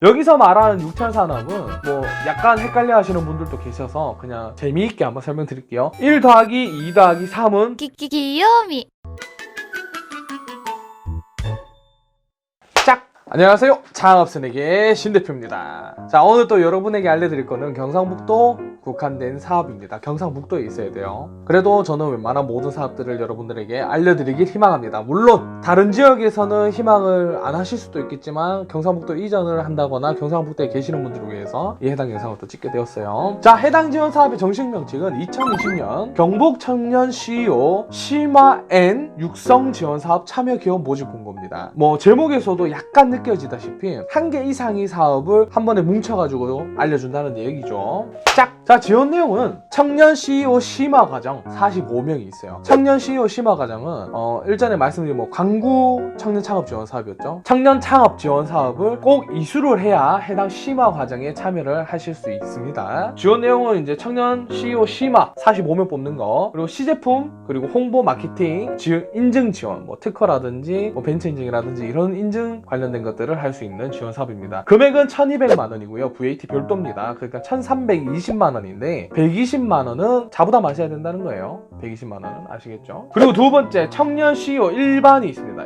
여기서 말하는 6차 산업은 뭐 약간 헷갈려 하시는 분들도 계셔서 그냥 재미있게 한번 설명드릴게요. 1 더하기 2 더하기 3은 귀요미. 짝! 안녕하세요. 창업스낵의 신대표입니다. 자, 오늘 또 여러분에게 알려드릴 거는 경상북도 국한된 사업입니다. 경상북도에 있어야 돼요. 그래도 저는 웬만한 모든 사업들을 여러분들에게 알려드리길 희망합니다. 물론 다른 지역에서는 희망을 안 하실 수도 있겠지만 경상북도 이전을 한다거나 경상북도에 계시는 분들을 위해서 이 해당 영상을 또 찍게 되었어요. 자, 해당 지원 사업의 정식 명칭은 2020년 경북 청년 CEO 심화N 육성 지원 사업 참여 기업 모집 공고입니다. 뭐 제목에서도 약간 느껴지다시피 한 개 이상의 사업을 한 번에 뭉쳐가지고 알려준다는 얘기죠. 짝! 자, 지원 내용은 청년 CEO 심화 과정 45명이 있어요. 청년 CEO 심화 과정은 일전에 말씀드린 뭐 광구 청년 창업 지원 사업이었죠. 청년 창업 지원 사업을 꼭 이수를 해야 해당 심화 과정에 참여를 하실 수 있습니다. 지원 내용은 이제 청년 CEO 심화 45명 뽑는 거, 그리고 시제품, 그리고 홍보 마케팅, 인증 지원, 뭐 특허라든지 뭐 벤처 인증이라든지 이런 인증 관련된 것들을 할 수 있는 지원 사업입니다. 금액은 1,200만 원이고요. VAT 별도입니다. 그러니까 1,320만 원인데 120만 원은 자부담 하셔야 된다는 거예요. 120만 원은 아시겠죠? 그리고 두 번째, 청년 CEO 일반이 있습니다.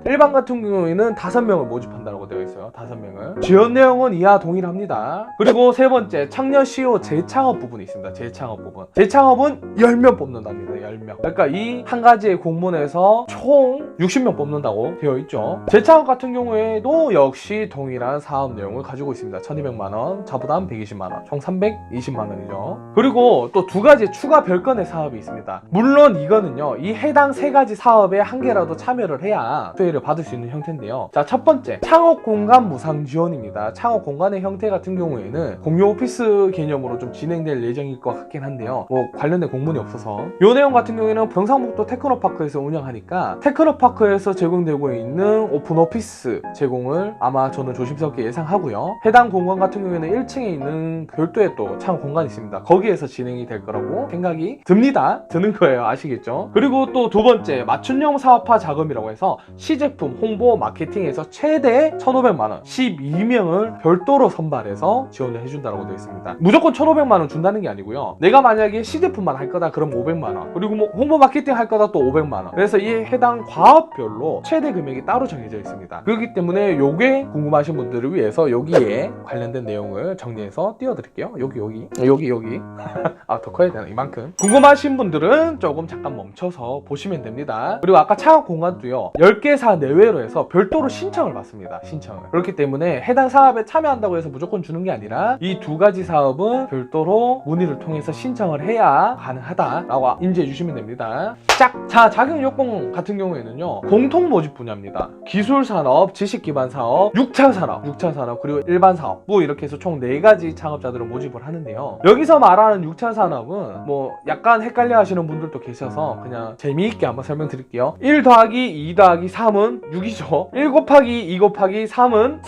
일반 같은 경우에는 5명을 모집한다고 되어 있어요. 5명을. 지원 내용은 이하 동일합니다. 그리고 세 번째, 청년 CEO 재창업 부분이 있습니다. 재창업 부분. 재창업은 10명 뽑는답니다. 10명. 그러니까 이 한 가지의 공문에서 총 60명 뽑는다고 되어 있죠. 재창업 같은 경우에도 역시 동일한 사업 내용을 가지고 있습니다. 1,200만 원, 자부담 120만 원, 총 320만 원이죠. 그리고 또 두 가지 추가 별건의 사업이 있습니다. 물론 이거는요, 이 해당 세 가지 사업에 한 개라도 참여를 해야 수혜를 받을 수 있는 형태인데요. 자, 첫 번째, 창업 공간 무상 지원입니다. 창업 공간의 형태 같은 경우에는 공유 오피스 개념으로 좀 진행될 예정일 것 같긴 한데요. 뭐 관련된 공문이 없어서. 이 내용 같은 경우에는 경상북도 테크노파크에서 운영하니까 테크노파크에서 제공되고 있는 오픈 오피스 제공을 아마 저는 조심스럽게 예상하고요. 해당 공간 같은 경우에는 1층에 있는 별도의 또 창업 공간이 있습니다. 거기에서 진행이 될 거라고 생각이 듭니다. 드는 거예요. 아시겠죠? 그리고 또 두 번째, 맞춤형 사업화 자금이라고 해서 시제품, 홍보, 마케팅에서 최대 1,500만 원, 12명을 별도로 선발해서 지원을 해준다고 되어 있습니다. 무조건 1,500만 원 준다는 게 아니고요. 내가 만약에 시제품만 할 거다 그럼 500만 원, 그리고 뭐 홍보 마케팅 할 거다 또 500만 원. 그래서 이 해당 과업별로 최대 금액이 따로 정해져 있습니다. 그렇기 때문에 요게 궁금하신 분들을 위해서 여기에 관련된 내용을 정리해서 띄워드릴게요. 여기 아, 더 커야 되나? 이만큼. 궁금하신 분들은 조금 잠깐 멈춰서 보시면 됩니다. 그리고 아까 창업 공간도요, 10개사 내외로 해서 별도로 신청을 받습니다. 신청을. 그렇기 때문에 해당 사업에 참여한다고 해서 무조건 주는 게 아니라 이 두 가지 사업은 별도로 문의를 통해서 신청을 해야 가능하다라고 인지해 주시면 됩니다. 짝! 자, 자격 요건 같은 경우에는요, 공통 모집 분야입니다. 기술산업, 지식기반사업, 6차 산업, 그리고 일반 사업, 뭐 이렇게 해서 총 4가지 창업자들을 모집을 하는데요. 여기서 말하는 6차 산업은 뭐 약간 헷갈려 하시는 분들도 계셔서 그냥 재미있게 한번 설명드릴게요. 1 더하기 2 더하기 3은 6이죠. 1 곱하기 2 곱하기 3은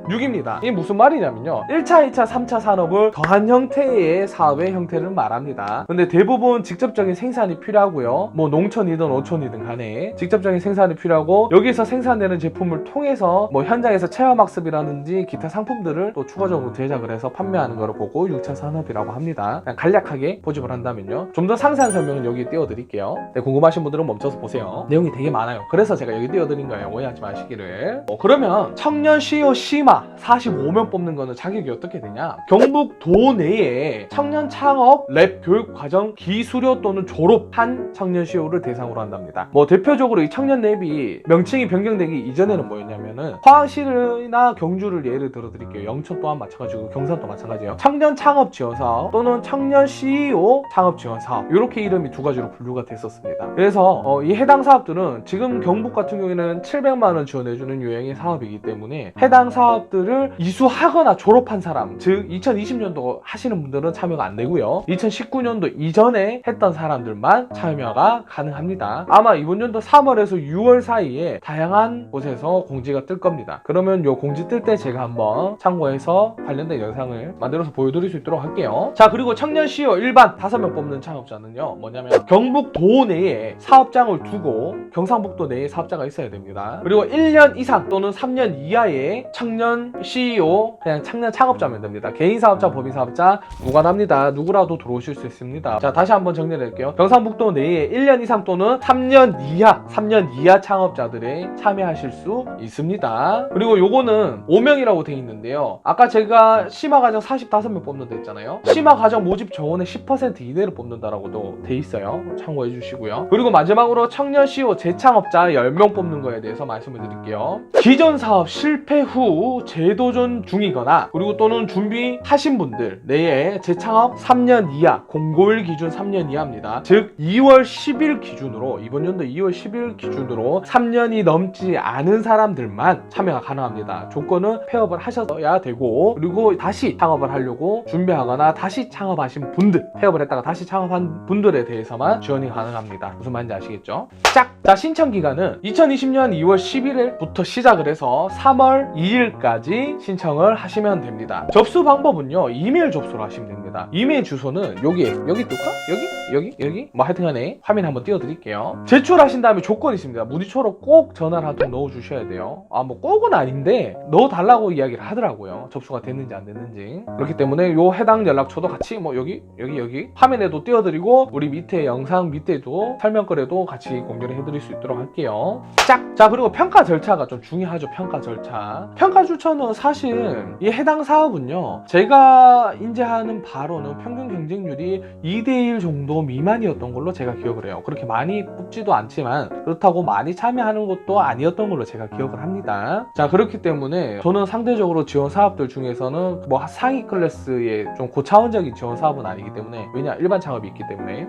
6입니다. 이게 무슨 말이냐면요, 1차, 2차, 3차 산업을 더한 형태의 사업의 형태를 말합니다. 근데 대부분 직접적인 생산이 필요하고요. 뭐 농촌이든 어촌이든 간에 직접적인 생산이 필요하고, 여기서 생산되는 제품을 통해서 뭐 현장에서 체험학습이라든지 기타 상품들을 또 추가적으로 제작을 해서 판매하는 거를 보고 6차 산업이라고 합니다. 그냥 간략하게 보집을 한다면요. 좀 더 상세한 설명은 여기 띄워드릴게요. 네, 궁금하신 분들은 멈춰서 보세요. 내용이 되게 많아요. 그래서 제가 여기 띄워드린 거예요. 오해하지 마시기를. 그러면 청년 CEO 심화 45명 뽑는 거는 자격이 어떻게 되냐? 경북도 내에 청년 창업 랩 교육 과정 기수료 또는 졸업한 청년 CEO를 대상으로 한답니다. 뭐 대표적으로 이 청년 랩이 명칭이 변경되기 이전에는 뭐였냐면은 포항시나 경주를 예를 들어 드릴게요. 영천 또한 마찬가지고 경산도 마찬가지예요. 청년 창업 지원 사업 또는 청년 CEO 창업 지원 사업, 이렇게 이름이 두 가지로 분류가 됐었습니다. 그래서 이 해당 사업들은 지금 경북 같은 경우에는 700만 원 지원해주는 유형의 사업이기 때문에 해당 사업들을 이수하거나 졸업한 사람, 즉 2020년도 하시는 분들은 참여가 안 되고요. 2019년도 이전에 했던 사람들만 참여가 가능합니다. 아마 이번 연도 3월에서 6월 사이에 다양한 곳에서 공지가 뜰 겁니다. 그러면 요 공지 뜰 때 제가 한번 참고해서 관련된 영상을 만들어서 보여드릴 수 있도록 할게요. 있고요. 자, 그리고 청년 CEO 일반 5명 뽑는 창업자는요, 뭐냐면 경북도 내에 사업장을 두고 경상북도 내에 사업자가 있어야 됩니다. 그리고 1년 이상 또는 3년 이하의 청년 CEO, 그냥 청년 창업자면 됩니다. 개인 사업자, 법인 사업자 무관합니다. 누구라도 들어오실 수 있습니다. 자, 다시 한번 정리할게요. 경상북도 내에 1년 이상 또는 3년 이하 창업자들이 참여하실 수 있습니다. 그리고 요거는 5명이라고 돼 있는데요. 아까 제가 심화과정 45명 뽑는다 했잖아요. 심화과정 모집 정원의 10% 이내를 뽑는다라고도 돼 있어요. 참고해 주시고요. 그리고 마지막으로 청년 CEO 재창업자 10명 뽑는 거에 대해서 말씀을 드릴게요. 기존 사업 실패 후 재도전 중이거나 그리고 또는 준비하신 분들 내에 재창업 3년 이하, 공고일 기준 3년 이하입니다. 즉 2월 10일 기준으로, 이번 연도 2월 10일 기준으로 3년이 넘지 않은 사람들만 참여가 가능합니다. 조건은 폐업을 하셔야 되고, 그리고 다시 창업을 하려고 준비하거나 다시 창업하신 분들, 폐업을 했다가 다시 창업한 분들에 대해서만 지원이 가능합니다. 무슨 말인지 아시겠죠? 짝! 자, 신청 기간은 2020년 2월 11일부터 시작을 해서 3월 2일까지 신청을 하시면 됩니다. 접수 방법은요, 이메일 접수로 하시면 됩니다. 이메일 주소는 여기 뜰까? 여기? 뭐 하여튼간에 화면 한번 띄워드릴게요. 제출하신 다음에 조건이 있습니다. 무리초로 꼭 전화를 한 통 넣어주셔야 돼요. 뭐 꼭은 아닌데 넣어달라고 이야기를 하더라고요. 접수가 됐는지 안 됐는지. 그렇기 때문에 요 해당 연락처도 같이 뭐 여기 화면에도 띄워드리고, 우리 밑에 영상 밑에도 설명글에도 같이 공유를 해드릴 수 있도록 할게요. 짝! 자, 그리고 평가 절차가 좀 중요하죠. 평가 절차는 사실 이 해당 사업은요, 제가 인지하는 바로는 평균 경쟁률이 2대1 정도 미만이었던 걸로 제가 기억을 해요. 그렇게 많이 뽑지도 않지만 그렇다고 많이 참여하는 것도 아니었던 걸로 제가 기억을 합니다. 자, 그렇기 때문에 저는 상대적으로 지원 사업들 중에서는 뭐 상위 클래스의 좀 고차원적인 지원 사업은 아니기 때문에, 왜냐, 일반 창업이 있기 때문에.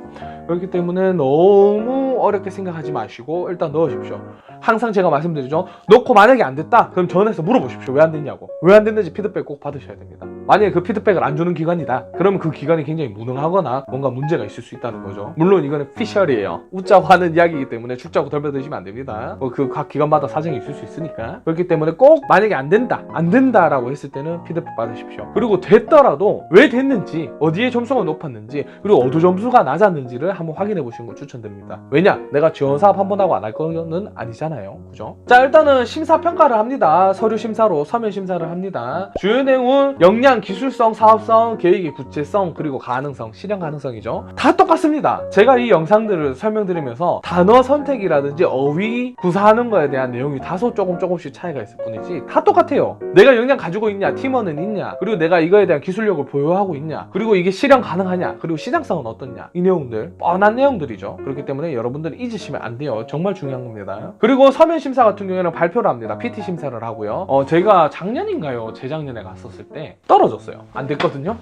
그렇기 때문에 너무 어렵게 생각하지 마시고 일단 넣으십시오. 항상 제가 말씀드리죠. 넣고 만약에 안 됐다, 그럼 전화해서 물어보십시오. 왜 안 됐냐고. 왜 안 됐는지 피드백 꼭 받으셔야 됩니다. 만약에 그 피드백을 안 주는 기관이다, 그러면 그 기관이 굉장히 무능하거나 뭔가 문제가 있을 수 있다는 거죠. 물론 이거는 피셜이에요. 웃자고 하는 이야기이기 때문에 죽자고 덜벼드시면 안 됩니다. 그 각 기관마다 사정이 있을 수 있으니까. 그렇기 때문에 꼭 만약에 안 된다라고 했을 때는 피드백 받으십시오. 그리고 됐더라도 왜 됐는지, 어디에 점수가 높았는지, 그리고 어디 점수가 낮았는지를 한번 확인해 보시는 걸 추천드립니다. 왜냐, 내가 지원 사업 한 번 하고 안 할 거는 아니잖아요. 그죠? 자, 일단은 심사 평가를 합니다. 서류 심사로 서면 심사를 합니다. 주요 내용은 역량, 기술성, 사업성, 계획의 구체성, 그리고 가능성, 실현 가능성이죠. 다 똑같습니다. 제가 이 영상들을 설명드리면서 단어 선택이라든지 어휘 구사하는 거에 대한 내용이 다소 조금씩 차이가 있을 뿐이지 다 똑같아요. 내가 역량 가지고 있냐, 팀원은 있냐, 그리고 내가 이거에 대한 기술력을 보유하고 있냐, 그리고 이게 실현 가능하냐, 그리고 시장성은 어떻냐, 이 내용들 뻔한 내용들이죠. 그렇기 때문에 여러분들 잊으시면 안 돼요. 정말 중요한 겁니다. 그리고 서면 심사 같은 경우에는 발표를 합니다. PT 심사를 하고요. 제가 작년인가요, 재작년에 갔었을 때 떨어졌어요. 안 됐거든요.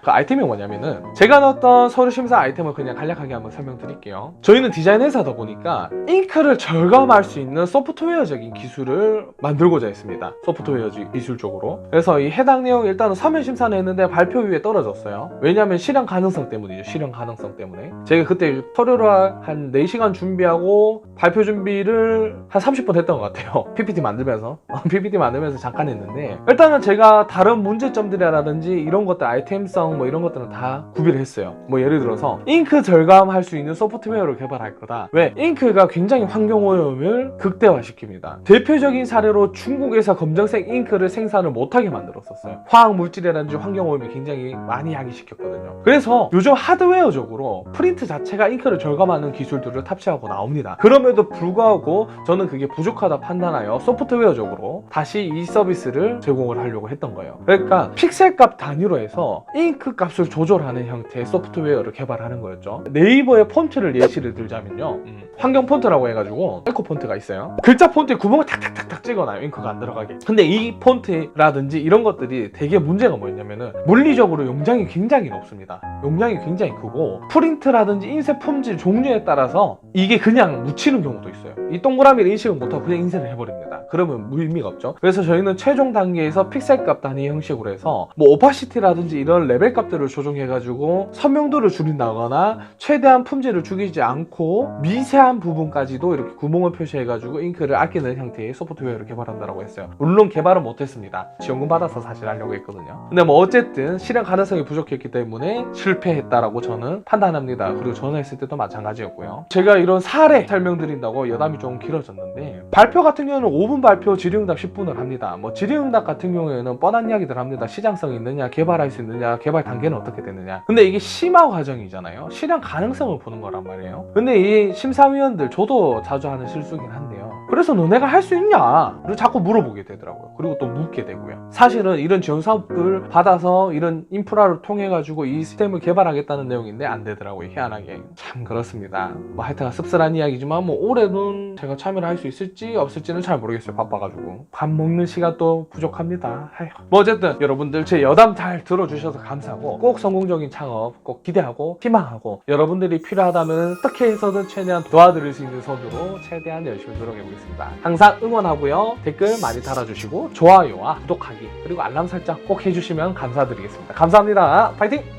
그 아이템이 뭐냐면은, 제가 넣었던 서류 심사 아이템을 그냥 간략하게 한번 설명드릴게요. 저희는 디자인 회사다 보니까 잉크를 절감할 수 있는 소프트웨어적인 기술을 만들고자 했습니다. 소프트웨어 기술적으로. 그래서 이 해당 내용 일단은 서면 심사는 했는데 발표 위에 떨어졌어요. 왜냐하면 실현 가능성 때문이죠. 실현 가능성 때문에. 제가 그때 서류를 한 4시간 준비하고 발표 준비를 한 30분 했던 것 같아요. PPT 만들면서 잠깐 했는데, 일단은 제가 다른 문제점들이라든지 이런 것들, 아이템성 뭐 이런 것들은 다 구비를 했어요. 뭐 예를 들어서 잉크 절감할 수 있는 소프트웨어를 개발할 거다. 왜? 잉크가 굉장히 환경오염을 극대화시킵니다. 대표적인 사례로 중국에서 검정색 잉크를 생산을 못하게 만들었었어요. 화학물질이라든지 환경오염이 굉장히 많이 야기시켰거든요. 그래서 요즘 하드웨어적으로 프린트 자체가 잉크를 절감하는 기술들을 탑재하고 나옵니다. 그럼에도 불구하고 저는 그게 부족하다 판단하여 소프트웨어적으로 다시 이 서비스를 제공을 하려고 했던 거예요. 그러니까 픽셀 값 단위로 해서 잉크 값을 조절하는 형태의 소프트웨어를 개발하는 거였죠. 네이버의 폰트를 예시를 들자면요, 환경 폰트라고 해가지고 에코 폰트가 있어요. 글자 폰트에 구멍을 탁탁탁탁 찍어놔요, 잉크가 안 들어가게. 근데 이 폰트라든지 이런 것들이 되게 문제가 뭐였냐면은, 물리적으로 용량이 굉장히 높습니다. 용량이 굉장히 크고, 프린트라든지 인쇄 품질 종류에 따라서 이게 그냥 묻히는 경우도 있어요. 이 동그라미를 인식을 못하고 그냥 인쇄를 해버립니다. 그러면 의미가 없죠. 그래서 저희는 최종 단계에서 픽셀 값 단위 형식으로 해서 뭐 오파시티라든지 이런 레벨 값들을 조정해가지고 선명도를 줄인다거나 최대한 품질을 죽이지 않고 미세한 부분까지도 이렇게 구멍을 표시해가지고 잉크를 아끼는 형태의 소프트웨어를 개발한다고 했어요. 물론 개발은 못했습니다. 지원금 받아서 사실 하려고 했거든요. 근데 뭐 어쨌든 실현 실현 가능성이 부족했기 때문에 실패했다라고 저는 판단합니다. 그리고 전화했을 때도 마찬가지였고요. 제가 이런 사례 설명드린다고 여담이 좀 길어졌는데, 발표 같은 경우는 5분 발표, 질의응답 10분을 합니다. 뭐 질의응답 같은 경우에는 뻔한 이야기들 합니다. 시장성이 있느냐, 개발할 수 있느냐, 개발 단계는 어떻게 되느냐. 근데 이게 심화 과정이잖아요. 실현 가능성을 보는 거란 말이에요. 근데 이 심사위원들, 저도 자주 하는 실수긴 한데요, 그래서 너네가 할 수 있냐? 그리고 자꾸 물어보게 되더라고요. 그리고 또 묻게 되고요. 사실은 이런 지원 사업을 받아서 이런 인프라를 통해 가지고 이 시스템을 개발하겠다는 내용인데 안 되더라고요. 희한하게. 참 그렇습니다. 뭐 하여튼 씁쓸한 이야기지만 뭐 올해는 제가 참여를 할 수 있을지 없을지는 잘 모르겠어요. 바빠가지고 밥 먹는 시간도 부족합니다. 아휴. 뭐 어쨌든 여러분들 제 여담 잘 들어주셔서 감사하고, 꼭 성공적인 창업 꼭 기대하고 희망하고, 여러분들이 필요하다면 어떻게 해서든 최대한 도와드릴 수 있는 선으로 최대한 열심히 노력해보겠습니다. 항상 응원하고요. 댓글 많이 달아주시고 좋아요와 구독하기 그리고 알람 설정 꼭 해주시면 감사드리겠습니다. 감사합니다. 파이팅!